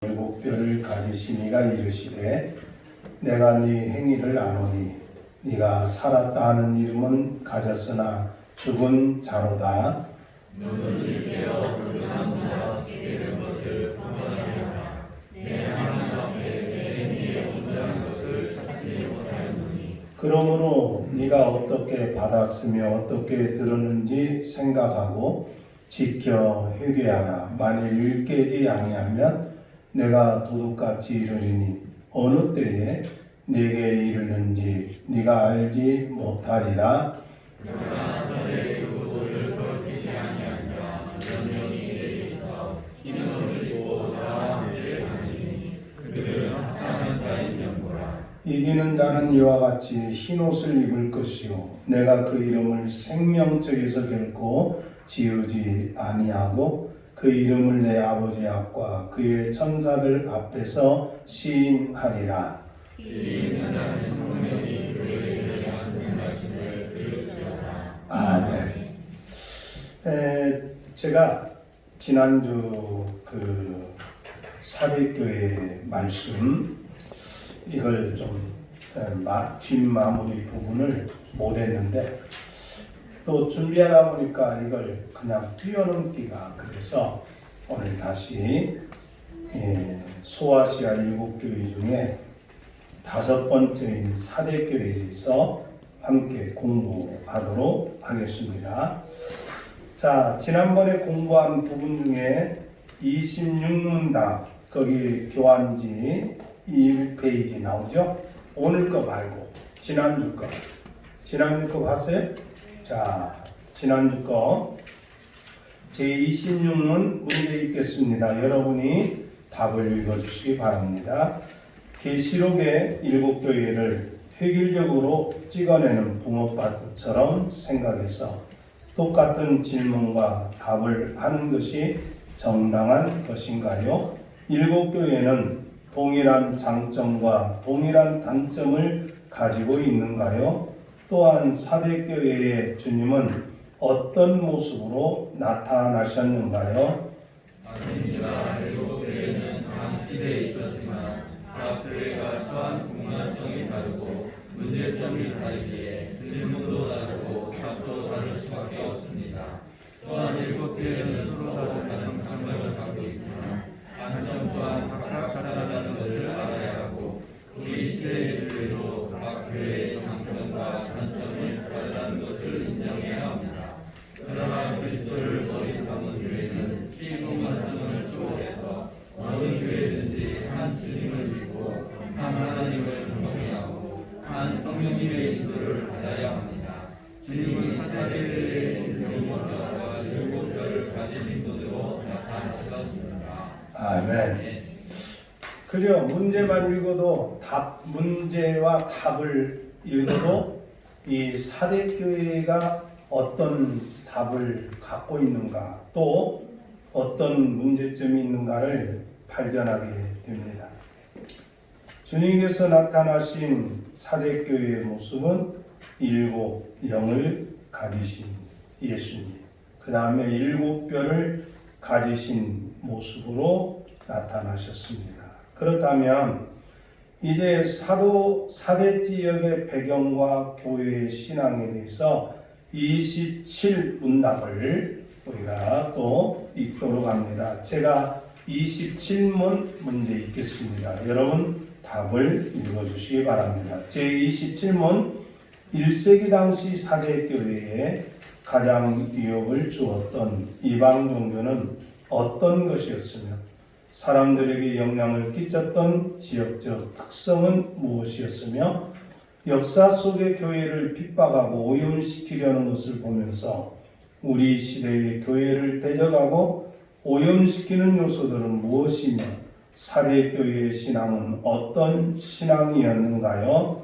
일곱 뼈를 가지신 이가 이르시되 내가 네 행위를 아노니 네가 살았다 하는 이름은 가졌으나 죽은 자로다. 너는 일깨어 그 나무가 기대는 것을 판단하여라. 내 하나님 앞에 내 행위에 온전한 것을 찾지 못하였노니. 그러므로 네가 어떻게 받았으며 어떻게 들었는지 생각하고 지켜 회개하라. 만일 일깨지 아니하면 내가 도둑같이 이르리니 어느 때에 네게 이르는지 네가 알지 못하리라. 그러나 서로의 그곳을 더럽히지 아니한 자 몇 명이 내게 있어 흰 옷을 입고 나와 함께 다니니 그들은 합당한 자인 명보라. 이기는 자는 이와 같이 흰 옷을 입을 것이요 내가 그 이름을 생명책에서 결코 지우지 아니하고 그 이름을 내 아버지 앞과 그의 천사들 앞에서 시인하리라. 이 있는 자는 성령이 그에게 하시는 말씀을 들을지어다. 아멘. 제가 지난주 그 사대교회 말씀 이걸 좀 뒷마무리 부분을 못했는데 또 준비하다 보니까 이걸 그냥 뛰어넘기가 그래서 오늘 다시 소아시아 7교회 중에 5번째인 사대교회에 대해서 함께 공부하도록 하겠습니다. 자, 지난번에 공부한 부분 중에 26문답 거기 교환지 1페이지 나오죠? 오늘 거 말고 지난주 거 봤어요? 자, 지난주 거 제26문 문제 읽겠습니다. 여러분이 답을 읽어주시기 바랍니다. 계시록의 7교회를 획일적으로 찍어내는 붕어밭처럼 생각해서 똑같은 질문과 답을 하는 것이 정당한 것인가요? 7교회는 동일한 장점과 동일한 단점을 가지고 있는가요? 또한 사대교회의 주님은 어떤 모습으로 나타나셨는가요? 아닙니다. 일곱 교회는 각 시대에 있었지만 각 교회가 처한 공간성이 다르고 문제점이 다르기에 질문도 다르고 답도 다를 수밖에 없습니다. 또한 일곱 교회는 서로 다른 장점을 갖고 있지만 단점 또한 각각다르다는 것을 알아야 하고 우리 시대의 교회도 각 교회의 장점과 단점이 다르다는 것을 인정해야 합니다. 그러나 그리스도를 머리 삼은 교회는 시공간성을 초월해서 어느 교회든지 한 주님을 믿고 한 하나님을 경외하고 한 성령님의 인도를 받아야 합니다. 주님은 사대교회의 일곱 뼈와 일곱 뼈를 가지신 분으로 나타나셨습니다. 아멘. 그죠? 문제만 읽어도 문제와 답을 읽어도 이 사대교회가 어떤 답을 갖고 있는가 또 어떤 문제점이 있는가를 발견하게 됩니다. 주님께서 나타나신 사대교회의 모습은 7영을 가지신 예수님, 그 다음에 7뼈를 가지신 모습으로 나타나셨습니다. 그렇다면 이제 사대 지역의 배경과 교회의 신앙에 대해서 27문답을 우리가 또 읽도록 합니다. 제가 27문 문제 읽겠습니다. 여러분 답을 읽어주시기 바랍니다. 제27문 1세기 당시 사대교회에 가장 위협을 주었던 이방 종교는 어떤 것이었으며 사람들에게 영향을 끼쳤던 지역적 특성은 무엇이었으며 역사 속의 교회를 핍박하고 오염시키려는 것을 보면서 우리 시대의 교회를 대적하고 오염시키는 요소들은 무엇이며 사대교회의 신앙은 어떤 신앙이었는가요?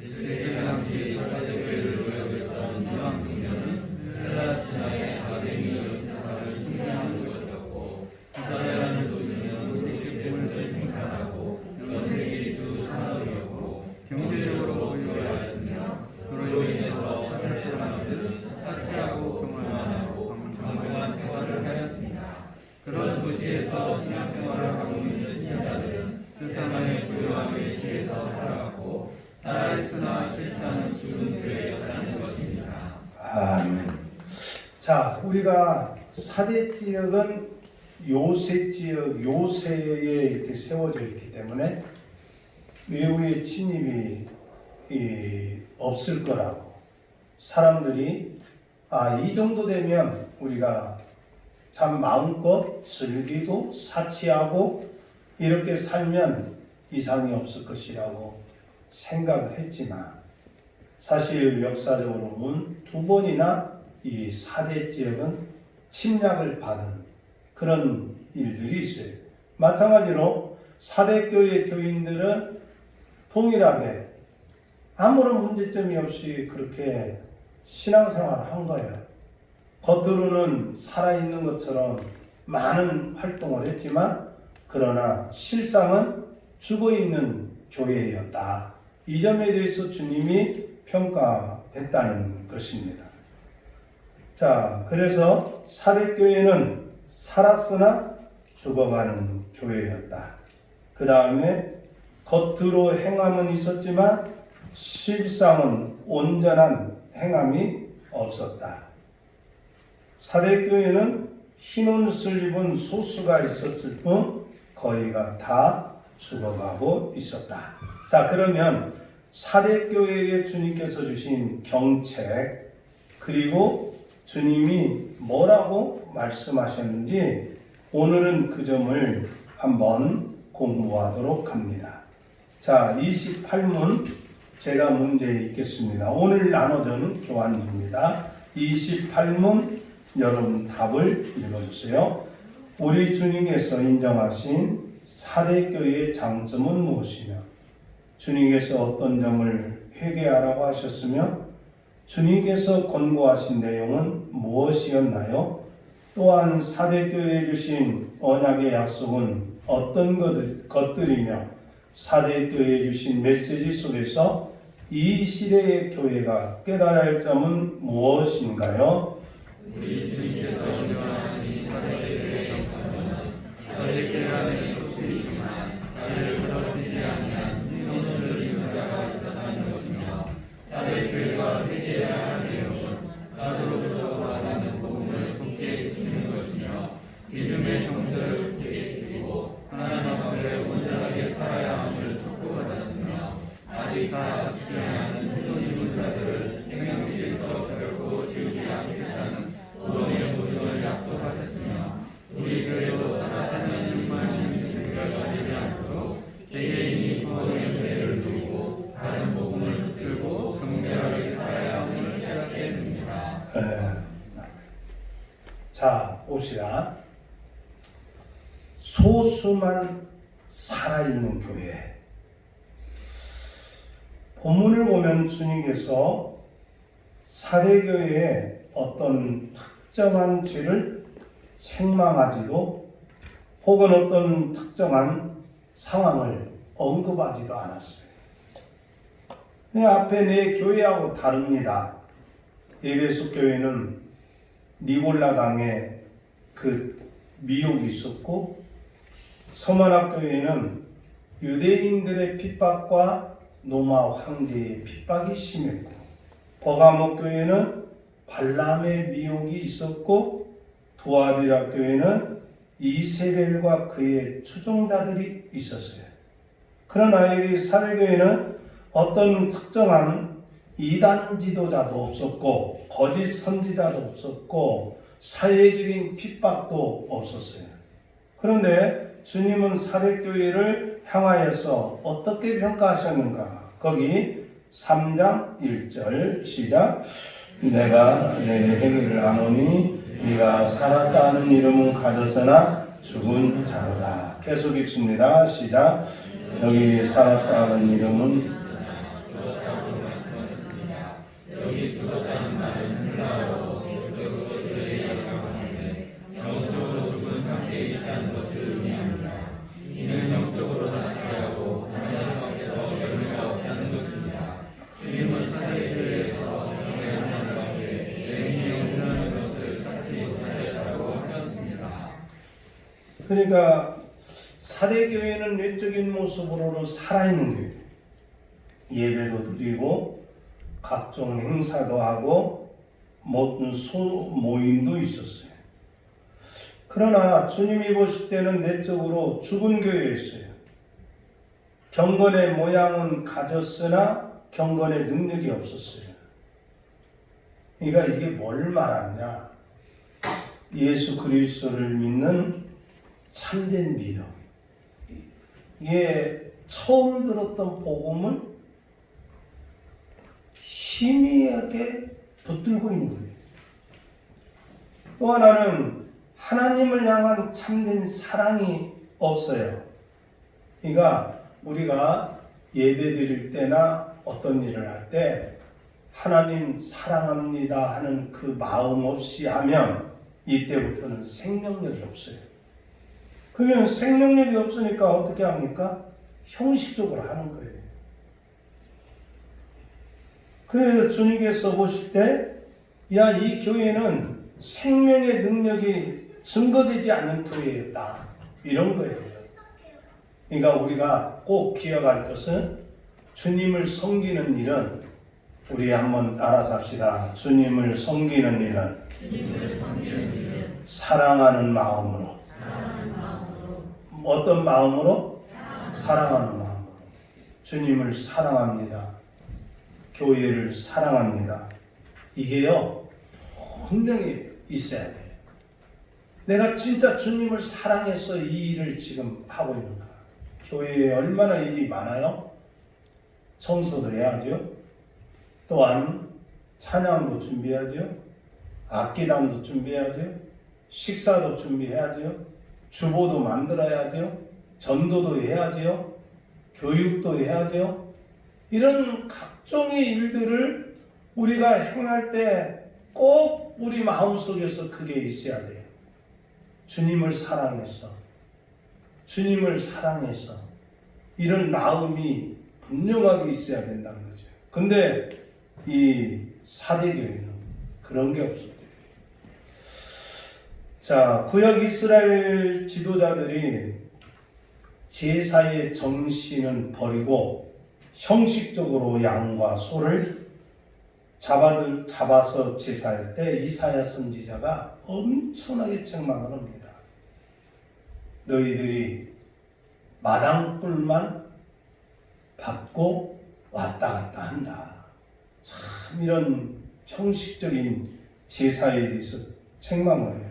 1세기 당시 사대교회를 오염했던 이방 종교는 헬라 신화의 아데미 여신사를 숭배하는 것이었고 사대라는 도시는 음식재물을 생산하고 전 세계 주 산업이었고 경제적으로 부유하였으며 그로 인해서 사대 사람들은 사치하고 교만하고 정정한 생활을 하였습니다. 그런 도시에서 신앙생활을 하고 있는 우리가 사대 지역은 요새 지역, 요새에 이렇게 세워져 있기 때문에 외부의 침입이 없을 거라고 사람들이 이 정도 되면 우리가 참 마음껏 즐기고 사치하고 이렇게 살면 이상이 없을 것이라고 생각을 했지만 사실 역사적으로 보면 두 번이나 이 사대 지역은 침략을 받은 그런 일들이 있어요. 마찬가지로 사대교회 교인들은 동일하게 아무런 문제점이 없이 그렇게 신앙생활을 한 거예요. 겉으로는 살아있는 것처럼 많은 활동을 했지만 그러나 실상은 죽어있는 교회였다. 이 점에 대해서 주님이 평가했다는 것입니다. 자, 그래서 사대교회는 살았으나 죽어가는 교회였다. 그 다음에 겉으로 행함은 있었지만 실상은 온전한 행함이 없었다. 사대교회는 흰 옷을 입은 소수가 있었을 뿐 거의가 다 죽어가고 있었다. 자, 그러면 사대교회에 주님께서 주신 경책 그리고 주님이 뭐라고 말씀하셨는지 오늘은 그 점을 한번 공부하도록 합니다. 자, 28문 제가 문제 읽겠습니다. 오늘 나눠준 교환입니다. 28문 여러분 답을 읽어주세요. 우리 주님께서 인정하신 사대교회의 장점은 무엇이며 주님께서 어떤 점을 회개하라고 하셨으며 주님께서 권고하신 내용은 무엇이었나요? 또한 사대교회에 주신 언약의 약속은 어떤 것들이며 사대교회에 주신 메시지 속에서 이 시대의 교회가 깨달아야 할 점은 무엇인가요? 우리 주님께서 인정하신 사대교회의 정점은 사대교회 안에 소수이지만 사대를 더럽히지 아니한 흰옷을 입은 자가 있었다는 것이며 사대교회가 회개해야 할 내용은 사도로부터 말하는 복음을 굳게 지키는 것이며 믿음의 정도를 굳게 지키고 하나님 앞에 온전하게 살아야 함을 촉구받았으며 아직 다 잡지 않은 흰옷 입은 자들을 생명지에서 결코 지우지 않겠다는 구원의 보증을 약속하셨으며 우리 교회도 사랑하는 육만 있는 교회가 되지 않도록 개개인이 구원의 은혜를 누리고 다른 복음을 붙들고 정결하게 살아야 함을 깨닫게 됩니다. 자, 봅시다. 소수만 살아있는 교회. 본문을 보면 주님께서 사대교회에 어떤 특정한 죄를 책망하지도 혹은 어떤 특정한 상황을 언급하지도 않았어요. 앞에 내 교회하고 다릅니다. 에베소 교회는 니골라당에 그 미혹이 있었고 서머나 교회는 유대인들의 핍박과 로마 황제의 핍박이 심했고 버가모 교회는 발람의 미혹이 있었고 두아디라 교회는 이세벨과 그의 추종자들이 있었어요. 그러나 이 사대교회는 어떤 특정한 이단 지도자도 없었고 거짓 선지자도 없었고 사회적인 핍박도 없었어요. 그런데 주님은 사대교회를 향하여서 어떻게 평가하셨는가? 거기 3장 1절 시작. 내가 내 행위를 아노니 네가 살았다는 이름은 가졌으나 죽은 자로다. 계속 읽습니다. 시작. 여기 살았다는 이름은 여기 죽었다는 말은 헬라어로 그것으로 죄라고 하는데 영적으로 죽은 상태에 있다는 것을 의미합니다. 이는 영적으로 나타나고 하나님 앞에서 열매가 없다는 것입니다. 주님은 사대교회에서 영의 하나님께 여행이 없다는 것을 찾지 못하였다고 하셨습니다. 그러니까 사대교회는 외적인 모습으로는 살아있는 교회. 예배도 드리고 각종 행사도 하고 모임도 있었어요. 그러나 주님이 보실 때는 내적으로 죽은 교회였어요. 경건의 모양은 가졌으나 경건의 능력이 없었어요. 그러니까 이게 뭘 말하냐? 예수 그리스도를 믿는 참된 믿음. 이게 처음 들었던 복음을 희미하게 붙들고 있는 거예요. 또 하나는 하나님을 향한 참된 사랑이 없어요. 그러니까 우리가 예배 드릴 때나 어떤 일을 할 때 하나님 사랑합니다 하는 그 마음 없이 하면 이때부터는 생명력이 없어요. 그러면 생명력이 없으니까 어떻게 합니까? 형식적으로 하는 거예요. 그래서 주님께서 보실 때, 야, 이 교회는 생명의 능력이 증거되지 않는 교회였다. 이런 거예요. 그러니까 우리가 꼭 기억할 것은 주님을 섬기는 일은 우리 한번 따라서 합시다. 주님을 섬기는 일은 사랑하는 마음으로. 어떤 마음으로? 사랑하는 마음으로. 주님을 사랑합니다. 교회를 사랑합니다. 이게요, 분명히 있어야 돼요. 내가 진짜 주님을 사랑해서 이 일을 지금 하고 있는가? 교회에 얼마나 일이 많아요? 청소도 해야죠. 또한 찬양도 준비해야죠. 악기단도 준비해야죠. 식사도 준비해야죠. 주보도 만들어야죠. 전도도 해야죠. 교육도 해야죠. 이런 각종의 일들을 우리가 행할 때 꼭 우리 마음속에서 그게 있어야 돼요. 주님을 사랑해서, 주님을 사랑해서 이런 마음이 분명하게 있어야 된다는 거죠. 근데 이 사대교회는 그런 게 없었대요. 자, 구약 이스라엘 지도자들이 제사의 정신은 버리고 형식적으로 양과 소를 잡아서 제사할 때 이사야 선지자가 엄청나게 책망을 합니다. 너희들이 마당불만 받고 왔다 갔다 한다. 참 이런 형식적인 제사에 대해서 책망을 해요.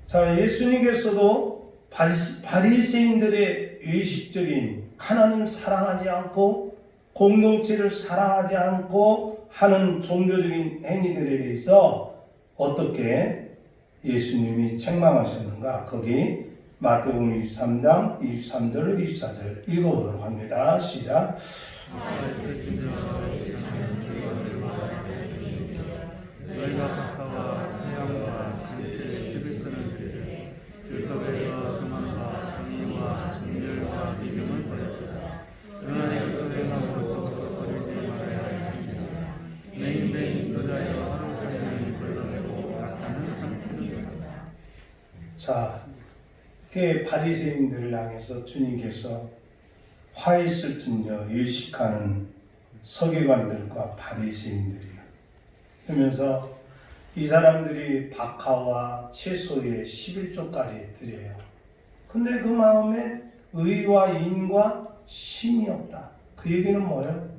자, 예수님께서도 바리새인들의 의식적인 하나님 사랑하지 않고 공동체를 사랑하지 않고 하는 종교적인 행위들에 대해서 어떻게 예수님이 책망하셨는가? 거기 마태복음 23장 23절 24절 읽어보도록 합니다. 시작. 너희가 각하와 태양과 진실의 11선을 드리되 율법에서 교만과 정의와 긍휼과 믿음을 버렸도다. 그러나 율법에 하고 저버리지 말아야 할지니라. 내 인내 인도자여 하루 살기를 불러내고 낙타는 삼키느니라. 자, 그 바리새인들을 향해서 주님께서 화 있을진저 일식하는 서기관들과 바리새인들이요. 그러면서 이 사람들이 박하와 채소의 11조까지 드려요. 근데 그 마음에 의와 인과 심이 없다. 그 얘기는 뭐예요?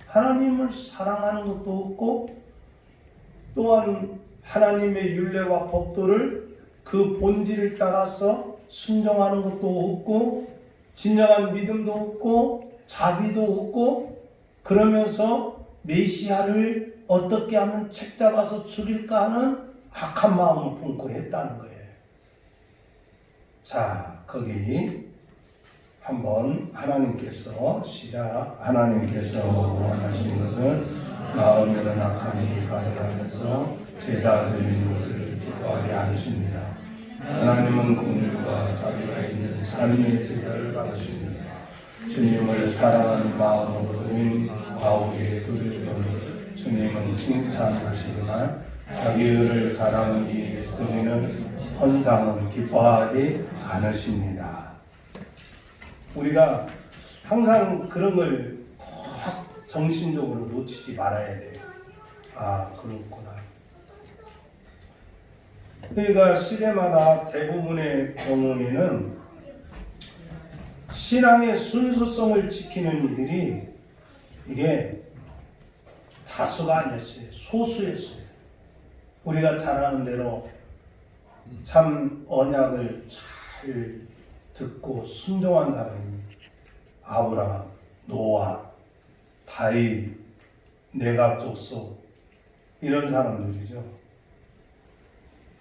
하나님을 사랑하는 것도 없고 또한 하나님의 율례와 법도를 그 본질을 따라서 순종하는 것도 없고 진정한 믿음도 없고 자비도 없고 그러면서 메시아를 어떻게 하면 책잡아서 죽일까 하는 악한 마음을 품고 했다는 거예요. 자, 거기 한번 하나님께서 하나님께서 원하시는 것은 마음에는 악함이 가득하면서 제사 드리는 것을 기뻐하지 않으십니다. 하나님은 공의와 자비가 있는 삶의 제사를 받으십니다. 주님을 사랑하는 마음으로 드린 과오의 두려움을 주님은 칭찬하시지만 자기 의를 자랑하기 위해 쓰리는 헌상은 기뻐하지 않으십니다. 우리가 항상 그런 걸 꼭 정신적으로 놓치지 말아야 돼요. 아, 그렇구나. 그러니까 시대마다 대부분의 경우에는 신앙의 순수성을 지키는 이들이 이게 다수가 아니었어요. 소수였어요. 우리가 잘 아는 대로 참 언약을 잘 듣고 순종한 사람이 아브라함, 노아, 다윗, 내갑족속 이런 사람들이죠.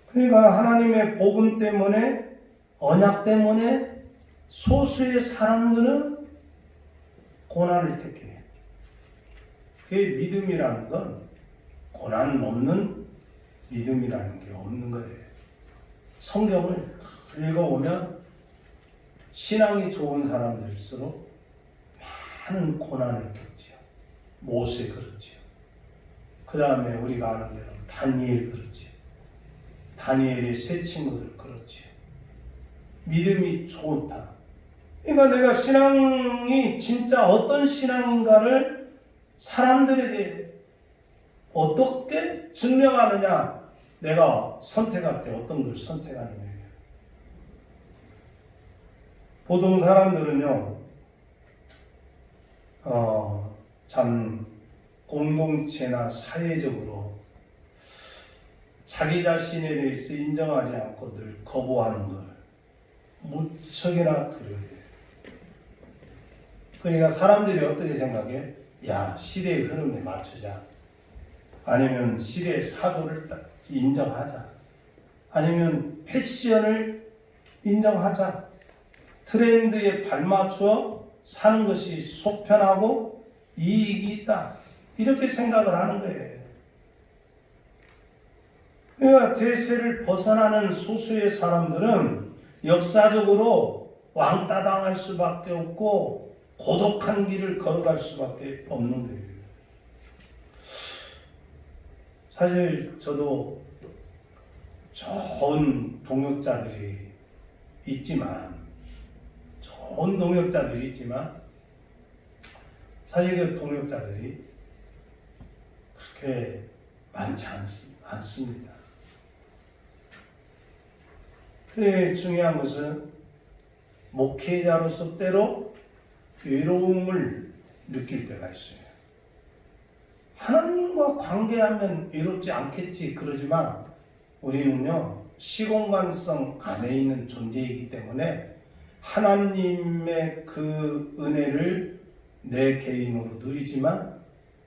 그러니까 하나님의 복음 때문에, 언약 때문에 소수의 사람들은 고난을 택해요. 그게 믿음이라는 건 고난 없는 믿음이라는 게 없는 거예요. 성경을 읽어보면 신앙이 좋은 사람들일수록 많은 고난을 겪지요. 모세 그렇지요. 그 다음에 우리가 아는 대로 다니엘 그렇지요. 다니엘의 세 친구들 그렇지요. 믿음이 좋다. 그러니까 내가 신앙이 진짜 어떤 신앙인가를 사람들에게 어떻게 증명하느냐, 내가 선택할 때 어떤 걸 선택하느냐. 보통 사람들은요, 참 공동체나 사회적으로 자기 자신에 대해서 인정하지 않고 늘 거부하는 걸 무척이나 두려워해요. 그러니까 사람들이 어떻게 생각해? 야, 시대의 흐름에 맞추자. 아니면 시대의 사조를 딱 인정하자. 아니면 패션을 인정하자. 트렌드에 발맞춰 사는 것이 속편하고 이익이 있다. 이렇게 생각을 하는 거예요. 그러니까 대세를 벗어나는 소수의 사람들은 역사적으로 왕따 당할 수밖에 없고 고독한 길을 걸어갈 수밖에 없는 거예요. 사실 저도 좋은 동역자들이 있지만 사실 그 동역자들이 그렇게 많지 않습니다. 그 중요한 것은 목회자로서 때로 외로움을 느낄 때가 있어요. 하나님과 관계하면 외롭지 않겠지 그러지만 우리는요, 시공간성 안에 있는 존재이기 때문에 하나님의 그 은혜를 내 개인으로 누리지만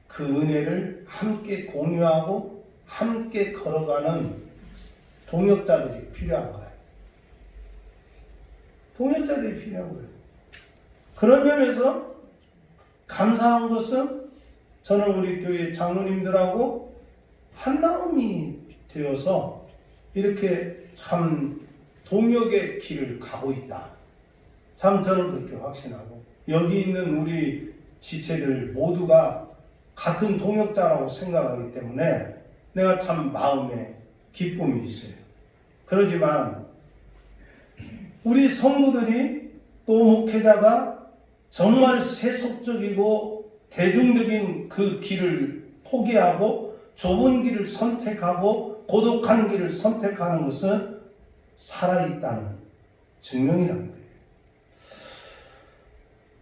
그 은혜를 함께 공유하고 함께 걸어가는 동역자들이 필요한 거예요. 동역자들이 필요한 거예요. 그런 점에서 감사한 것은 저는 우리 교회 장로님들하고 한마음이 되어서 이렇게 참 동역의 길을 가고 있다. 참 저는 그렇게 확신하고 여기 있는 우리 지체들 모두가 같은 동역자라고 생각하기 때문에 내가 참 마음에 기쁨이 있어요. 그러지만 우리 성도들이 또 목회자가 정말 세속적이고 대중적인 그 길을 포기하고 좁은 길을 선택하고 고독한 길을 선택하는 것은 살아있다는 증명이라는 거예요.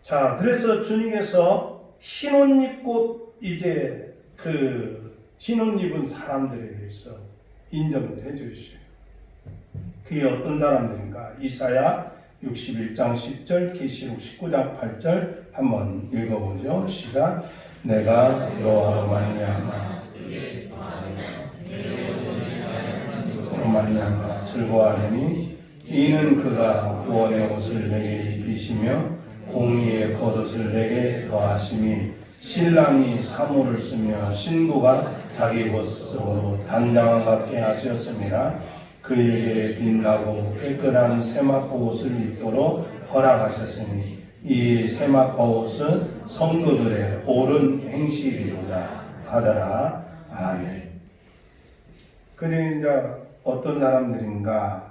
자, 그래서 주님께서 흰옷 입고 이제 그 흰옷 입은 사람들에 대해서 인정을 해주셨어요. 그게 어떤 사람들인가? 이사야 61장 10절, 계시록 19장 8절 한번 읽어보죠. 시작. 내가 여호와로 말미암아 즐거워하리니 이는 그가 구원의 옷을 내게 입히시며 공의의 겉옷을 내게 더하심이 신랑이 사모를 쓰며 신부가 자기 벗으로 단장을 갖게 하셨습니다. 그에게 빛나고 깨끗한 세마포 옷을 입도록 허락하셨으니 이 세마포 옷은 성도들의 옳은 행실이로다 하더라. 아멘. 그러니까 어떤 사람들인가?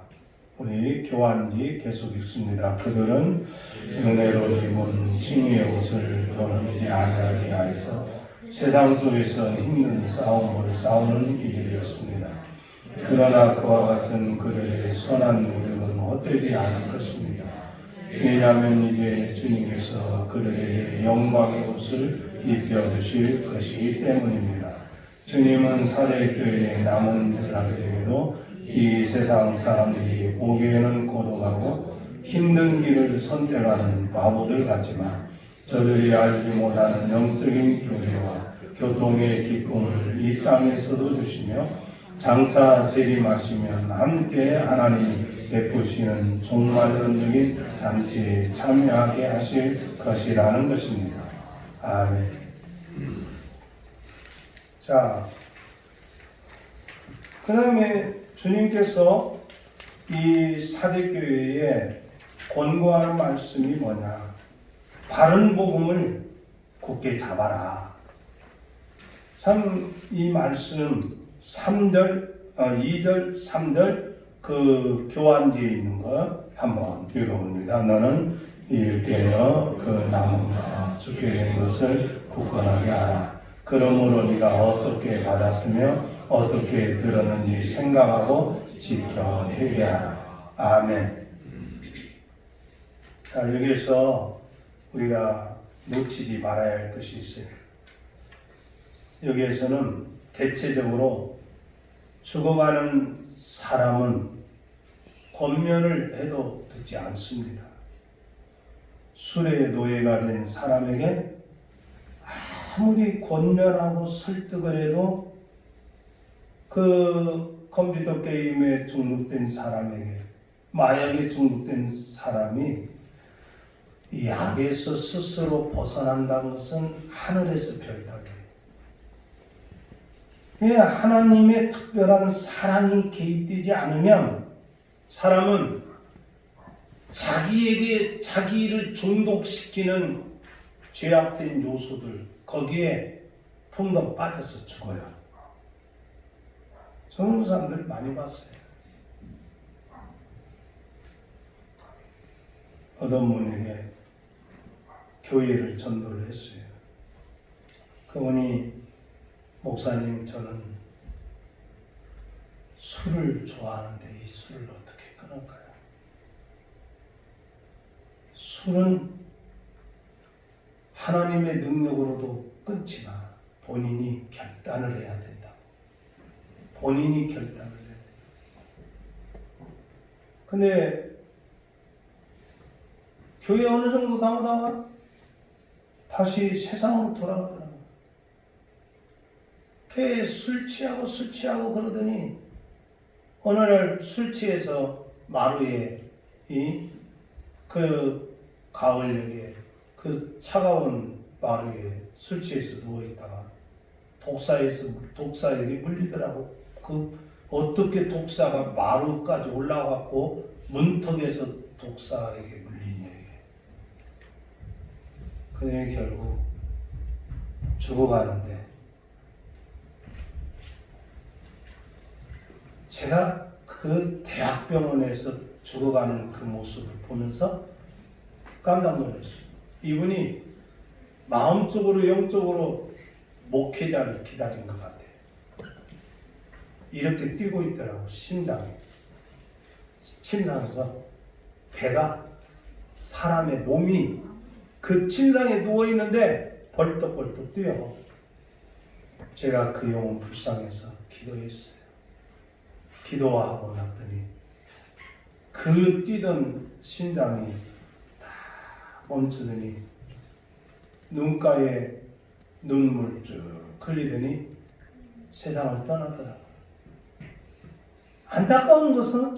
우리 교환지 계속 읽습니다. 그들은 은혜로 입은 칭의의 옷을 더러이지 아니하게 하여서 세상 속에서 힘든 싸움을 싸우는 이들이었습니다. 그러나 그와 같은 그들의 선한 노력은 헛되지 않을 것입니다. 왜냐하면 이제 주님께서 그들에게 영광의 옷을 입혀주실 것이기 때문입니다. 주님은 사대교회의 남은 자들에게도 이 세상 사람들이 보기에는 고독하고 힘든 길을 선택하는 바보들 같지만 저들이 알지 못하는 영적인 교제와 교통의 기쁨을 이 땅에서도 주시며 장차 재림하시면 함께 하나님이 베푸시는 종말론적인 잔치에 참여하게 하실 것이라는 것입니다. 아멘. 자, 그 다음에 주님께서 이 사대교회에 권고하는 말씀이 뭐냐? 바른 복음을 굳게 잡아라. 참 이 말씀 3절, 2절, 3절 그 교환지에 있는 거 한번 읽어봅니다. 너는 일깨어 그 나무가 죽게 된 것을 굳건하게 하라. 그러므로 네가 어떻게 받았으며 어떻게 들었는지 생각하고 지켜 회개하라. 아멘. 자, 여기서 우리가 놓치지 말아야 할 것이 있어요. 여기에서는 대체적으로 죽어가는 사람은 권면을 해도 듣지 않습니다. 술의 노예가 된 사람에게 아무리 권면하고 설득을 해도 그 컴퓨터 게임에 중독된 사람에게, 마약에 중독된 사람이 이 악에서 스스로 벗어난다는 것은 하늘에서 별다르게 하나님의 특별한 사랑이 개입되지 않으면 사람은 자기에게 자기를 중독시키는 죄악된 요소들 거기에 풍덩 빠져서 죽어요. 저런 사람들 많이 봤어요. 어떤 분에게 교회를 전도를 했어요. 그분이 목사님, 저는 술을 좋아하는데 이 술을 어떻게 끊을까요? 술은 하나님의 능력으로도 끊지만 본인이 결단을 해야 된다. 본인이 결단을 해야 된다. 근데 교회 어느 정도 나오다가 다시 세상으로 돌아가더라고요. 걔 술 취하고 그러더니 어느 날 술 취해서 마루에 그 가을녘에 그 차가운 마루에 술 취해서 누워 있다가 독사에게 물리더라고. 그 어떻게 독사가 마루까지 올라갔고 문턱에서 독사에게 물리냐. 그녀이 결국 죽어가는데 제가 그 대학병원에서 죽어가는 그 모습을 보면서 깜짝 놀랐어요. 이분이 마음적으로 영적으로 목회자를 기다린 것 같아요. 이렇게 뛰고 있더라고. 심장에서 배가 사람의 몸이 그 침상에 누워있는데 벌떡벌떡 뛰어. 제가 그 영혼 불쌍해서 기도했어요. 기도하고 났더니 그 뛰던 심장이 다 멈추더니 눈가에 눈물 쭉 흘리더니 세상을 떠나더라고요. 안타까운 것은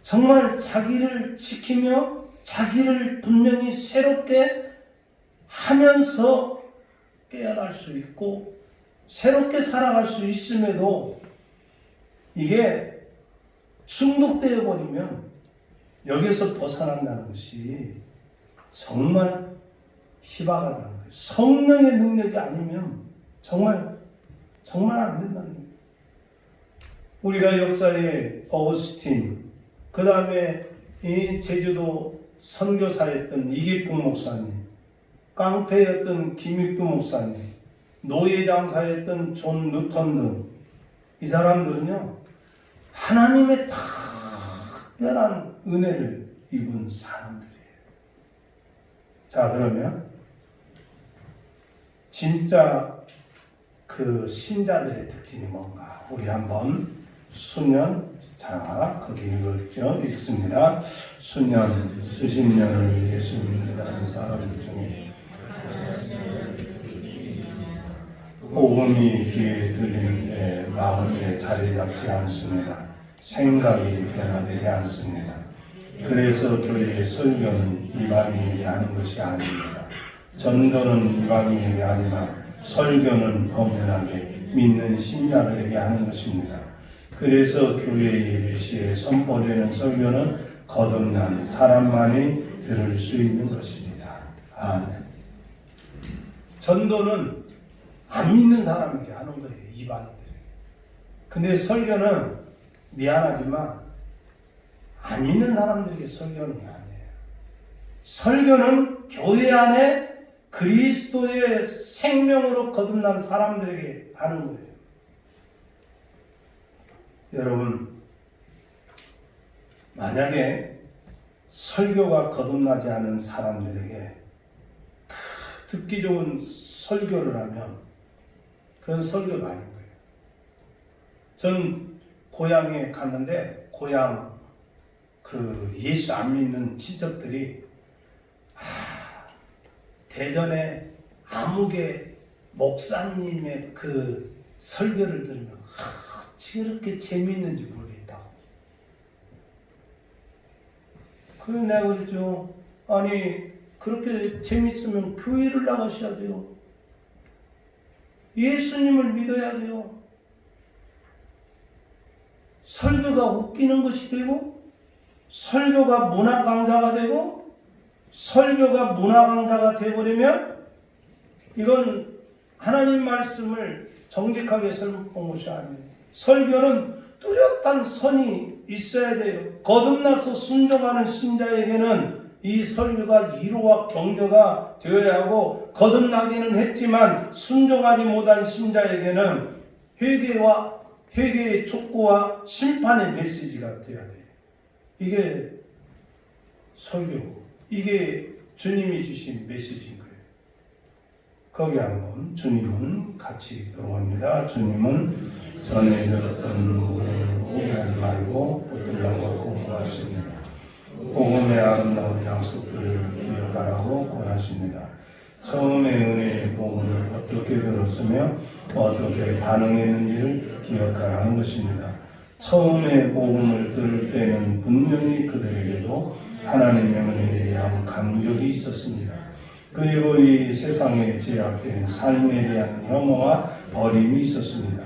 정말 자기를 지키며 자기를 분명히 새롭게 하면서 깨어날 수 있고 새롭게 살아갈 수 있음에도 이게 중독되어 버리면 여기서 벗어난다는 것이 정말 희박하다는 거예요. 성령의 능력이 아니면 정말 안 된다는 거예요. 우리가 역사에 어거스틴, 그 다음에 이 제주도 선교사였던 이기풍 목사님, 깡패였던 김익두 목사님, 노예장사였던 존 루턴 등 이 사람들은요, 하나님의 특별한 은혜를 입은 사람들이에요. 자, 그러면 진짜 그 신자들의 특징이 뭔가? 우리 한번 수년, 자, 거기 읽습니다. 수년, 수십 년을 예수 믿는다는 사람들 중에 복음이 귀에 들리는데 마음에 자리 잡지 않습니다. 생각이 변화되지 않습니다. 그래서 교회의 설교는 이방인에게 하는 것이 아닙니다. 전도는 이방인에게 하지만 설교는 엄연하게 믿는 신자들에게 하는 것입니다. 그래서 교회 예배시에 선포되는 설교는 거듭난 사람만이 들을 수 있는 것입니다. 아멘. 전도는 안 믿는 사람에게 하는 거예요. 이방인들에게. 근데 설교는 미안하지만 안 믿는 사람들에게 설교는 아니에요. 설교는 교회 안에 그리스도의 생명으로 거듭난 사람들에게 하는 거예요. 여러분, 만약에 설교가 거듭나지 않은 사람들에게 듣기 좋은 설교를 하면 그건 설교가 아닌 거예요. 전 고향에 갔는데 고향 그 예수 안 믿는 친척들이 대전에 아무개 목사님의 그 설교를 들으면 저렇게 재미있는지 모르겠다고. 그래서 내가 그랬죠. 아니 그렇게 재밌으면 교회를 나가셔야 돼요. 예수님을 믿어야 돼요. 설교가 웃기는 것이 되고 설교가 문화 강좌가 되고 설교가 문화 강좌가 되어버리면 이건 하나님 말씀을 정직하게 설명한 것이 아니에요. 설교는 뚜렷한 선이 있어야 돼요. 거듭나서 순종하는 신자에게는 이 설교가 위로와 격려가 되어야 하고 거듭나기는 했지만 순종하지 못한 신자에게는 회개의 촉구와 심판의 메시지가 되어야 돼요. 이게 설교고 이게 주님이 주신 메시지인 거예요. 거기 한번 주님은 같이 읽도록 합니다. 주님은 전에 들었던 복음을 오해하지 말고 붙들라고 공부하십니다. 복음의 아름다운 약속들을 기억하라고 권하십니다. 처음에 은혜의 복음을 어떻게 들었으며 어떻게 반응했는지를 기억하라는 것입니다. 처음에 복음을 들을 때는 분명히 그들에게도 하나님의 은혜에 대한 감격이 있었습니다. 그리고 이 세상에 제약된 삶에 대한 혐오와 버림이 있었습니다.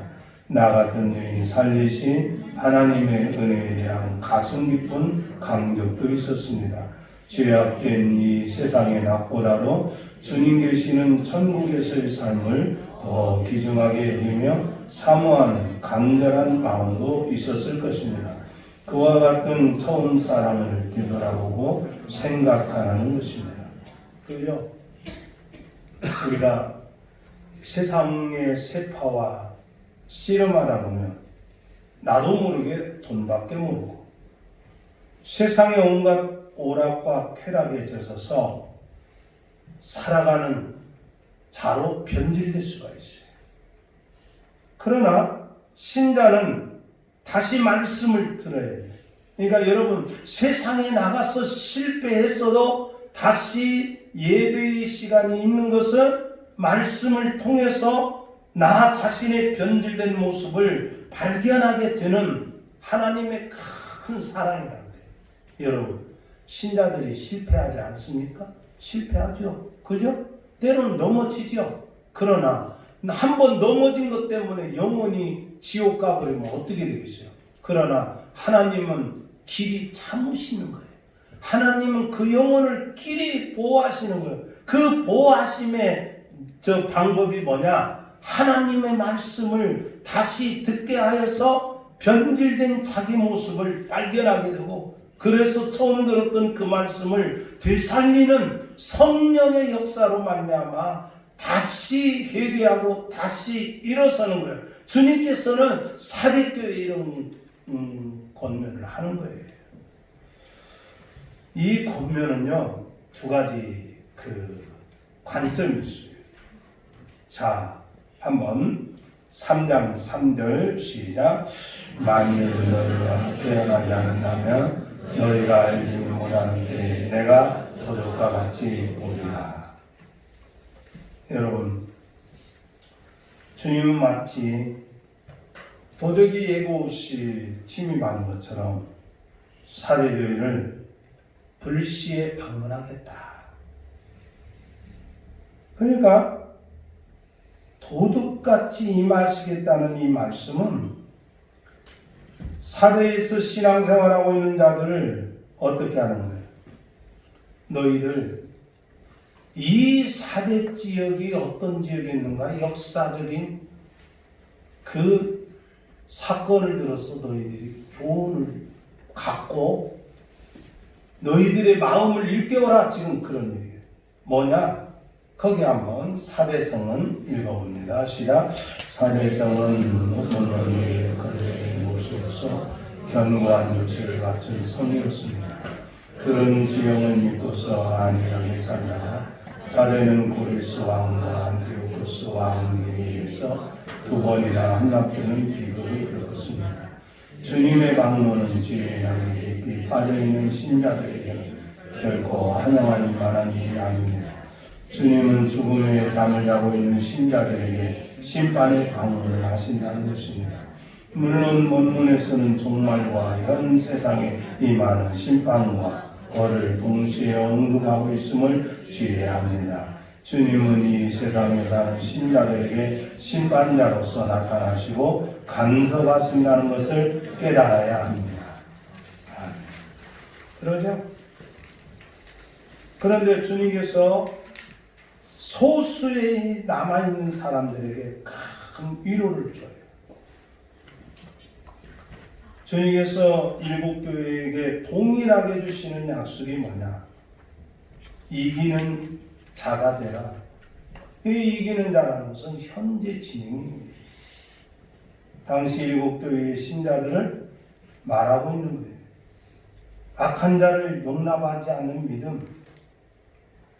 나 같은 여인 살리신 하나님의 은혜에 대한 가슴 깊은 감격도 있었습니다. 죄악된 이 세상의 낙보다도 주님 계시는 천국에서의 삶을 더 귀중하게 여기며 사모하는 간절한 마음도 있었을 것입니다. 그와 같은 처음 사랑을 되돌아보고 생각하는 것입니다. 그리고 우리가 세상의 세파와 씨름하다 보면 나도 모르게 돈밖에 모르고 세상의 온갖 오락과 쾌락에 젖어서 살아가는 자로 변질될 수가 있어요. 그러나 신자는 다시 말씀을 들어야 돼요. 그러니까 여러분 세상에 나가서 실패했어도 다시 예배의 시간이 있는 것은 말씀을 통해서 나 자신의 변질된 모습을 발견하게 되는 하나님의 큰 사랑이라는 거예요. 여러분 신자들이 실패하지 않습니까? 실패하죠. 그죠? 때로는 넘어지죠. 그러나 한 번 넘어진 것 때문에 영원히 지옥 가버리면 어떻게 되겠어요? 그러나 하나님은 길이 참으시는 거예요. 하나님은 그 영혼을 길이 보호하시는 거예요. 그 보호하심의 방법이 뭐냐? 하나님의 말씀을 다시 듣게 하여서 변질된 자기 모습을 발견하게 되고 그래서 처음 들었던 그 말씀을 되살리는 성령의 역사로 말미암아 다시 회개하고 다시 일어서는 거예요. 주님께서는 사대교회 이런 권면을 하는 거예요. 이 권면은요, 두 가지 관점이 있어요. 자, 한번 3장 3절 시작. 만일 너희가 깨어나지 않는다면 너희가 알지 못하는 때에 내가 도적과 같이 오리라. 여러분, 주님은 마치 도적이 예고 없이 침입하는 것처럼 사대교회를 불시에 방문하겠다. 그러니까 도둑같이 임하시겠다는 이 말씀은 사대에서 신앙생활하고 있는 자들을 어떻게 하는 거예요? 너희들 이 사대 지역이 어떤 지역에 있는가? 역사적인 그 사건을 들어서 너희들이 교훈을 갖고 너희들의 마음을 일깨워라. 지금 그런 얘기예요. 뭐냐? 거기 한번 사대성은 읽어봅니다. 시작. 사대성은 높은 언덕에 거절된 곳이어서 견고한 요새를 갖춘 성이었습니다. 그런 지형을 믿고서 안일하게 살다가 사대는 고리스 왕과 안티오코스 왕에 의해서 두 번이나 함락되는 비극을 겪었습니다. 주님의 방문은 죄의 낙에 깊이 빠져있는 신자들에게는 결코 환영할 만한 일이 아닙니다. 주님은 죽음의 잠을 자고 있는 신자들에게 심판의 방문을 하신다는 것입니다. 물론 본문에서는 종말과 현 세상에 임하는 심판과 벌을 동시에 언급하고 있음을 주의해야 합니다. 주님은 이 세상에 사는 신자들에게 심판자로서 나타나시고 간섭하신다는 것을 깨달아야 합니다. 그러죠? 그런데 주님께서 소수의 남아있는 사람들에게 큰 위로를 줘요. 주님께서 일곱 교회에게 동일하게 주시는 약속이 뭐냐? 이기는 자가 되라. 이 이기는 자라는 것은 현재 진행입니다. 당시 일곱 교회의 신자들을 말하고 있는 거예요. 악한 자를 용납하지 않는 믿음,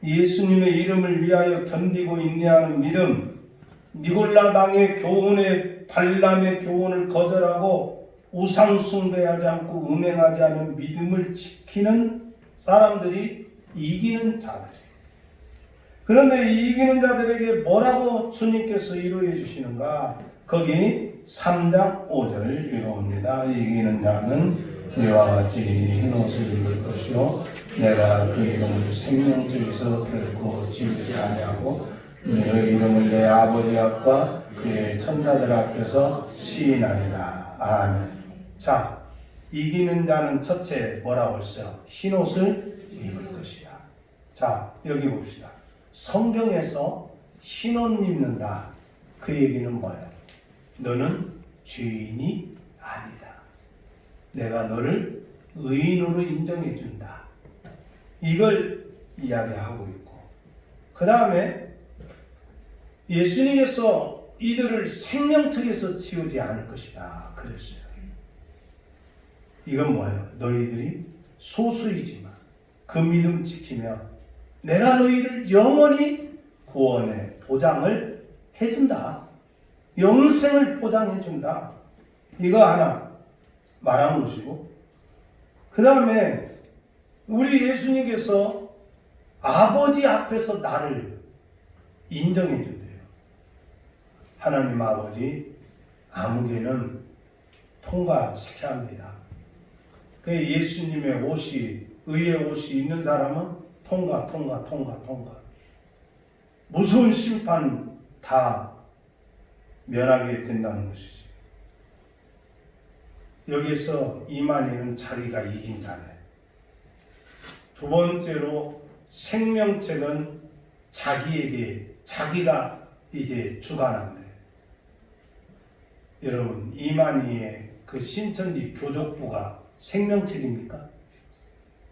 예수님의 이름을 위하여 견디고 인내하는 믿음, 니골라 당의 교훈에 발람의 교훈을 거절하고 우상 숭배하지 않고 음행하지 않은 믿음을 지키는 사람들이 이기는 자들이에요. 그런데 이 이기는 자들에게 뭐라고 주님께서 위로해 주시는가? 거기 3장 5절 읽어봅니다. 이기는 자는 이와 같이 흰 옷을 입을 것이요 내가 그 이름을 생명책에서 결코 지우지 아니하고 그 이름을 내 아버지 앞과 그의 천사들 앞에서 시인하리라. 아멘. 자, 이기는 자는 첫째 뭐라고 했어요? 흰 옷을 입을 것이야. 자, 여기 봅시다. 성경에서 흰 옷 입는다. 그 얘기는 뭐예요? 너는 죄인이 아니다. 내가 너를 의인으로 인정해 준다. 이걸 이야기하고 있고, 그 다음에 예수님께서 이들을 생명책에서 지우지 않을 것이다. 그랬어요. 이건 뭐예요? 너희들이 소수이지만 그 믿음 지키며 내가 너희를 영원히 구원의 보장을 해준다. 영생을 보장해준다. 이거 하나 말하는 것이고, 그 다음에 우리 예수님께서 아버지 앞에서 나를 인정해 준대요. 하나님 아버지 아무개는 통과시켜야 합니다. 그 예수님의 옷이, 의의 옷이 있는 사람은 통과. 무서운 심판 다 면하게 된다는 것이지. 여기서 이만희는 자기가 이긴다네. 두 번째로 생명책은 자기에게, 자기가 이제 주관한대. 여러분, 이만희의 그 신천지 교족부가 생명책입니까?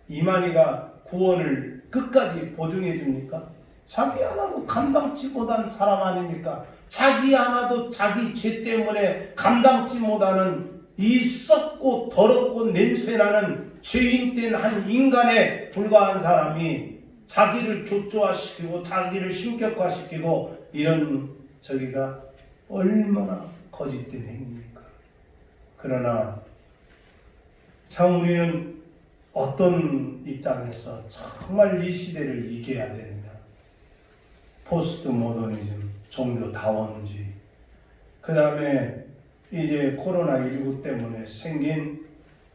이만희가 구원을 끝까지 보증해 줍니까? 자기 하나도 감당치 못한 사람 아닙니까? 자기 하나도 자기 죄 때문에 감당치 못하는 이 썩고 더럽고 냄새나는 죄인된 한 인간에 불과한 사람이 자기를 조조화시키고 자기를 신격화시키고 이런 저기가 얼마나 거짓된 행위입니까? 그러나 참 우리는 어떤 입장에서 정말 이 시대를 이겨야 되느냐? 포스트 모더니즘, 종교다원주의, 그 다음에 이제 코로나19 때문에 생긴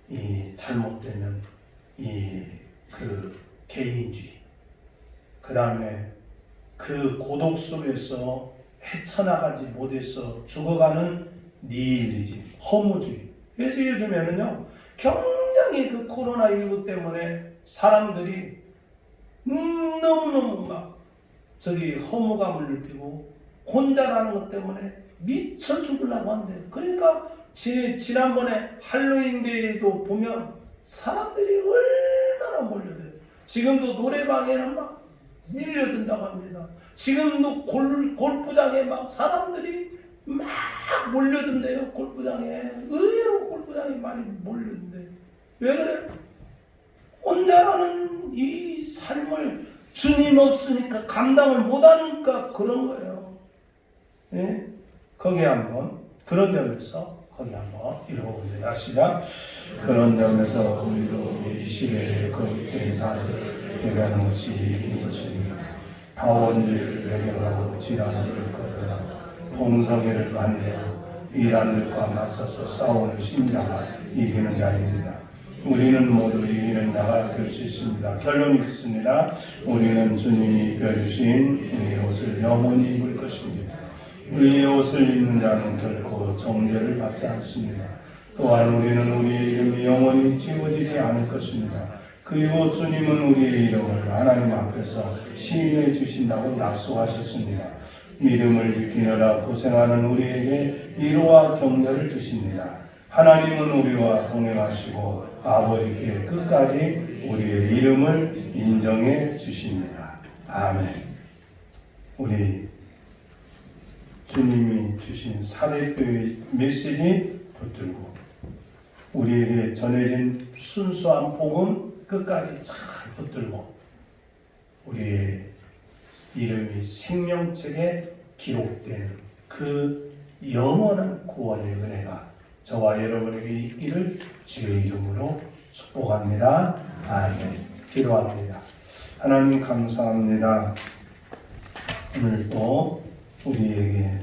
이 잘못되면 그 개인주의, 그 다음에 그 고독 속에서 헤쳐나가지 못해서 죽어가는 니힐리즘, 허무주의. 그래서 요즘에는요, 굉장히 그 코로나19 때문에 사람들이 너무너무 막 허무감을 느끼고 혼자라는 것 때문에 미쳐 죽으려고 한대요. 그러니까 지난번에 할로윈데이도 보면 사람들이 얼마나 몰려들어요. 지금도 노래방에는 막 밀려든다고 합니다. 지금도 골프장에 막 사람들이 막 몰려든대요. 골프장에. 의외로 골프장에 많이 몰려든대요. 왜 그래? 혼자라는 이 삶을 주님 없으니까 감당을 못하니까 그런 거예요. 예? 거기 한번 그런 점에서 거기 한번 읽어봅니다. 시작. 그런 점에서 우리도 이 시대의 거짓된 사실을 대가하는 것이 이긴 것입니다. 다원주의를 배경하고 진화를 거절하고 동성애를 반대하고 이단들과 맞서서 싸우는 신자가 이기는 자입니다. 우리는 모두 이기는 자가 될 수 있습니다. 결론이 있습니다. 우리는 주님이 입혀주신 의의 옷을 영원히 입을 것입니다. 의의 옷을 입는 자는 결코 정죄를 받지 않습니다. 또한 우리는 우리의 이름이 영원히 지워지지 않을 것입니다. 그리고 주님은 우리의 이름을 하나님 앞에서 시인해 주신다고 약속하셨습니다. 믿음을 지키느라 고생하는 우리에게 위로와 격려를 주십니다. 하나님은 우리와 동행하시고 아버지께 끝까지 우리의 이름을 인정해 주십니다. 아멘. 우리 주님이 주신 사대교의 메시지 붙들고 우리에게 전해진 순수한 복음 끝까지 잘 붙들고 우리의 이름이 생명책에 기록되는 그 영원한 구원의 은혜가 저와 여러분에게 있기를 주의 이름으로 축복합니다. 아멘. 기도합니다. 하나님 감사합니다. 오늘 또 우리에게